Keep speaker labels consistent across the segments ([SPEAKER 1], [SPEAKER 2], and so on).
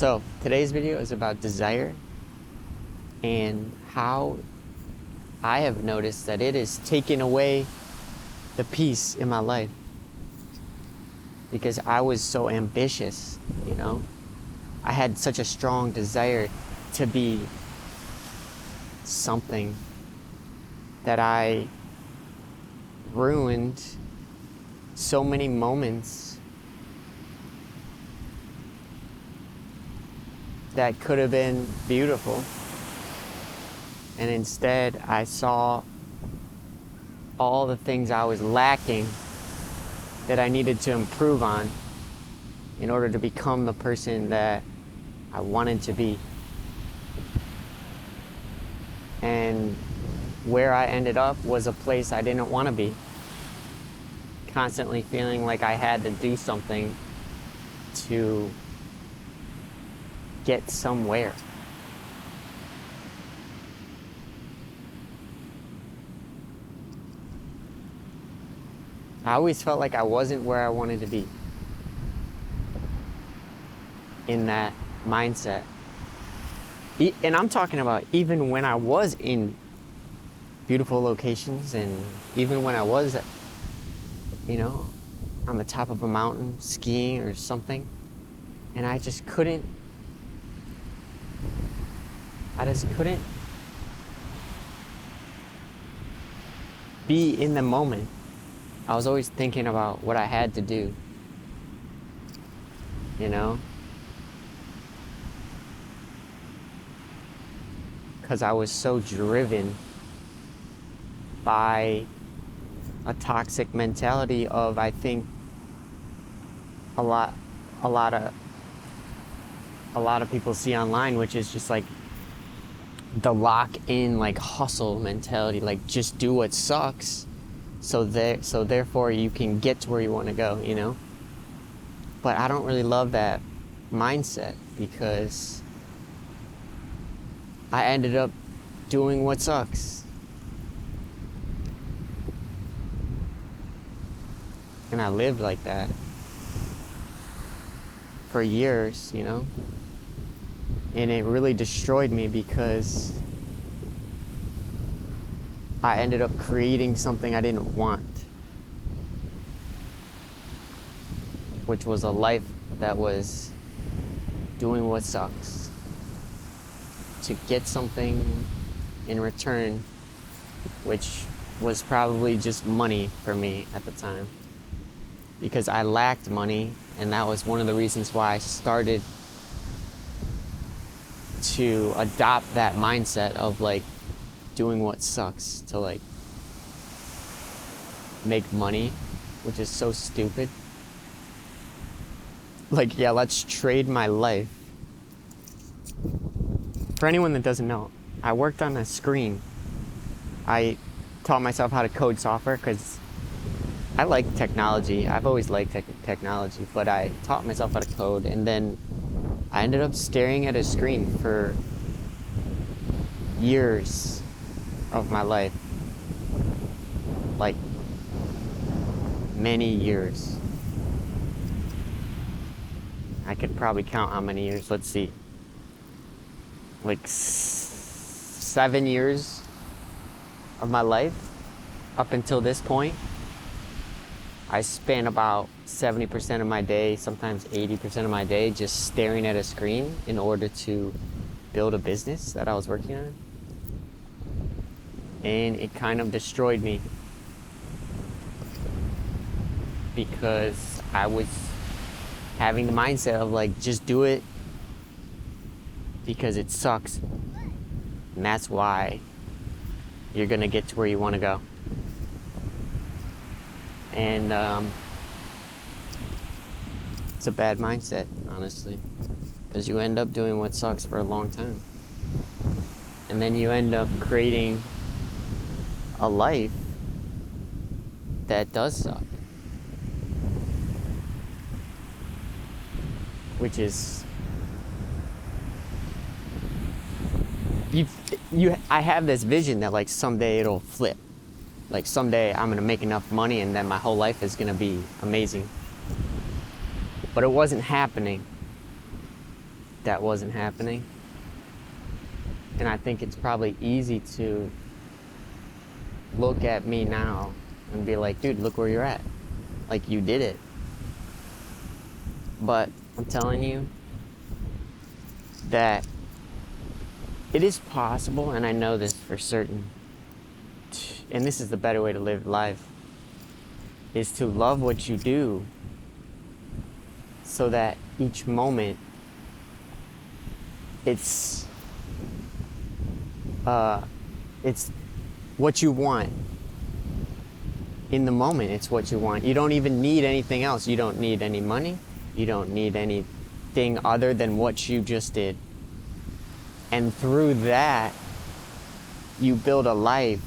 [SPEAKER 1] So today's video is about desire and how I have noticed that it is taking away the peace in my life because I was so ambitious, you know? I had such a strong desire to be something that I ruined so many moments that could have been beautiful. And instead, I saw all the things I was lacking that I needed to improve on in order to become the person that I wanted to be. And where I ended up was a place I didn't want to be. Constantly feeling like I had to do something to get somewhere. I always felt like I wasn't where I wanted to be in that mindset. And I'm talking about even when I was in beautiful locations and even when I was, on the top of a mountain skiing or something, and I just couldn't be in the moment. I was always thinking about what I had to do, because I was so driven by a toxic mentality of, I think, a lot of people see online, which is just like the lock-in, like, hustle mentality, like just do what sucks, so therefore you can get to where you want to go, But I don't really love that mindset because I ended up doing what sucks. And I lived like that for years, And it really destroyed me because I ended up creating something I didn't want, which was a life that was doing what sucks to get something in return, which was probably just money for me at the time, because I lacked money, and that was one of the reasons why I started to adopt that mindset of, like, doing what sucks to, like, make money, which is so stupid. Like, yeah, let's trade my life. For anyone that doesn't know, I worked on a screen. I taught myself how to code software because I like technology. I've always liked technology, but I taught myself how to code, and then I ended up staring at a screen for years of my life. Like, many years. I could probably count how many years. Let's see. Like 7 years of my life up until this point. I spent about 70% of my day, sometimes 80% of my day, just staring at a screen in order to build a business that I was working on. And it kind of destroyed me because I was having the mindset of, like, just do it because it sucks. And that's why you're gonna get to where you want to go. And it's a bad mindset, honestly, because you end up doing what sucks for a long time. And then you end up creating a life that does suck. Which is, I have this vision that, like, someday it'll flip. Like, someday I'm gonna make enough money and then my whole life is gonna be amazing. But it wasn't happening. that wasn't happening. And I think it's probably easy to look at me now and be like, dude, look where you're at. Like, you did it. But I'm telling you that it is possible, and I know this for certain, and this is the better way to live life, is to love what you do so that each moment it's what you want. In the moment, it's what you want. You don't even need anything else. You don't need any money. You don't need anything other than what you just did. And through that, you build a life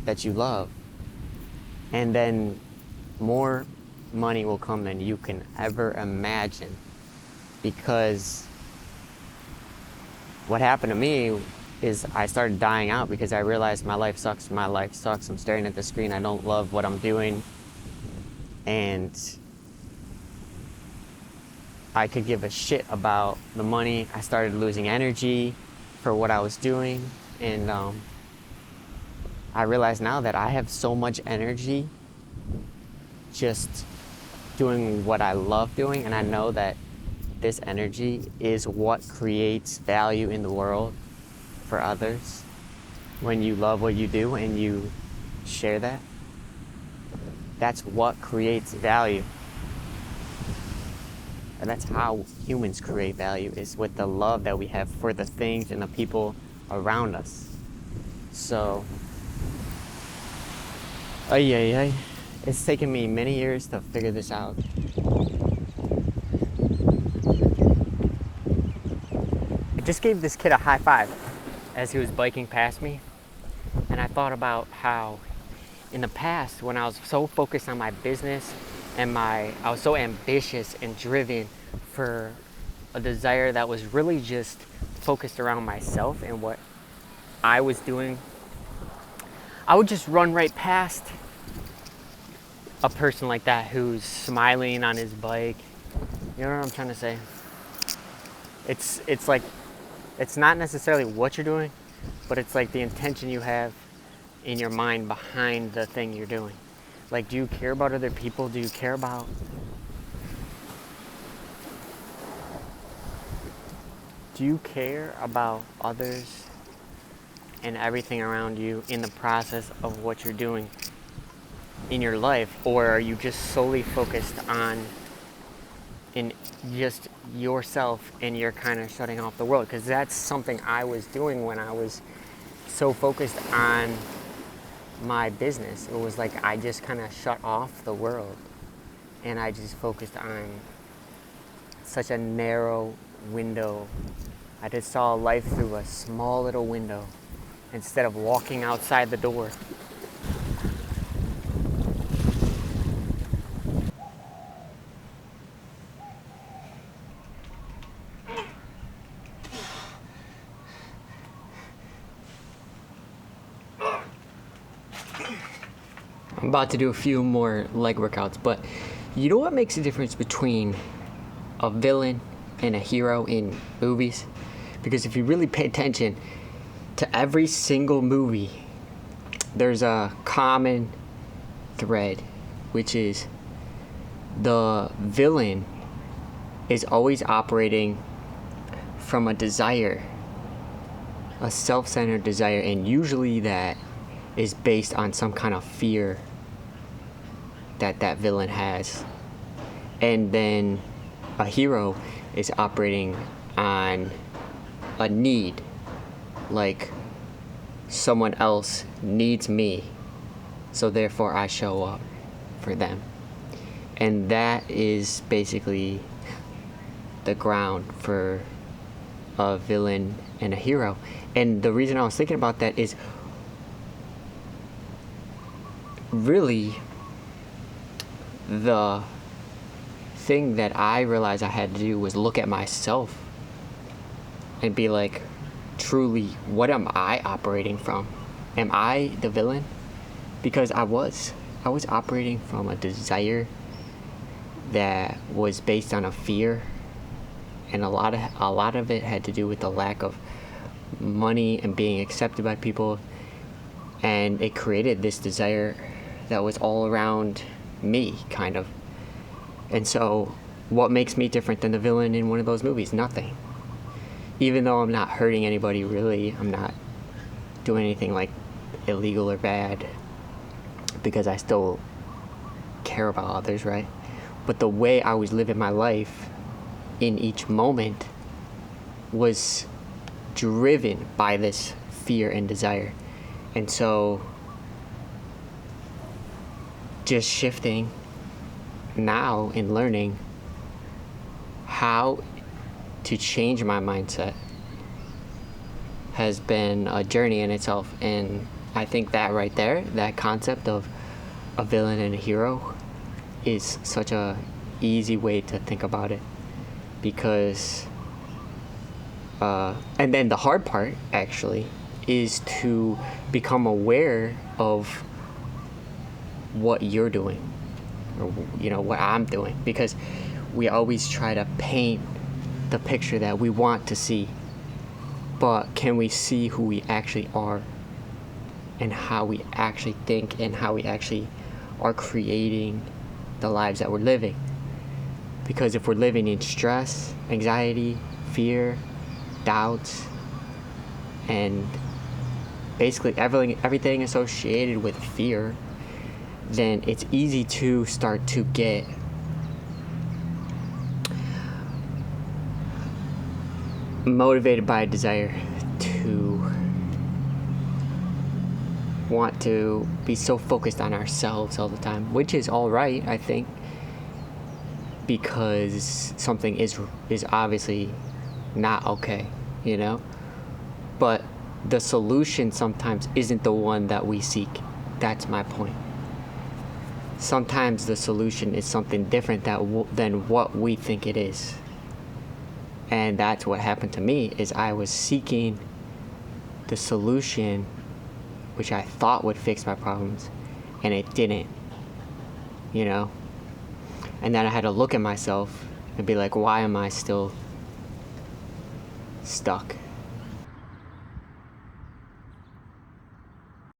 [SPEAKER 1] that you love. And then more money will come than you can ever imagine. Because what happened to me is I started dying out because I realized my life sucks. I'm staring at the screen. I don't love what I'm doing. And I could give a shit about the money. I started losing energy for what I was doing. And I realize now that I have so much energy just doing what I love doing. And I know that this energy is what creates value in the world for others. When you love what you do and you share that, that's what creates value. And that's how humans create value, is with the love that we have for the things and the people around us. So, it's taken me many years to figure this out. I just gave this kid a high five as he was biking past me, and I thought about how in the past, when I was so focused on my business and I was so ambitious and driven for a desire that was really just focused around myself and what I was doing, I would just run right past a person like that who's smiling on his bike. You know what I'm trying to say? It's like, it's not necessarily what you're doing, but it's like the intention you have in your mind behind the thing you're doing. Like, do you care about other people? Do you care about others and everything around you in the process of what you're doing in your life? Or are you just solely focused on in just yourself and you're kind of shutting off the world? Because that's something I was doing when I was so focused on my business. It was like I just kind of shut off the world and I just focused on such a narrow window. I just saw life through a small little window instead of walking outside the door. I'm about to do a few more leg workouts, but you know what makes a difference between a villain and a hero in movies? Because if you really pay attention to every single movie, there's a common thread, which is the villain is always operating from a desire, a self-centered desire, and usually that is based on some kind of fear that villain has. And then a hero is operating on a need, like someone else needs me, so therefore I show up for them. And that is basically the ground for a villain and a hero. And the reason I was thinking about that is really the thing that I realized I had to do was look at myself and be like, truly, what am I operating from? Am I the villain? Because I was operating from a desire that was based on a fear and a lot of it had to do with the lack of money and being accepted by people, and it created this desire that was all around me, kind of. And so, what makes me different than the villain in one of those movies? Nothing. Even though I'm not hurting anybody, really, I'm not doing anything like illegal or bad, because I still care about others, right? But the way I was living my life in each moment was driven by this fear and desire. And so, just shifting now and learning how to change my mindset has been a journey in itself. And I think that right there, that concept of a villain and a hero, is such a easy way to think about it. Because and then the hard part, actually, is to become aware of what you're doing, or what I'm doing, because we always try to paint the picture that we want to see, but can we see who we actually are, and how we actually think, and how we actually are creating the lives that we're living? Because if we're living in stress, anxiety, fear, doubts, and basically everything associated with fear, then it's easy to start to get motivated by a desire to want to be so focused on ourselves all the time, which is all right, I think, because something is obviously not okay, but the solution sometimes isn't the one that we seek. That's my point. Sometimes the solution is something different than what we think it is. And that's what happened to me, is I was seeking the solution which I thought would fix my problems, and it didn't, And then I had to look at myself and be like, why am I still stuck?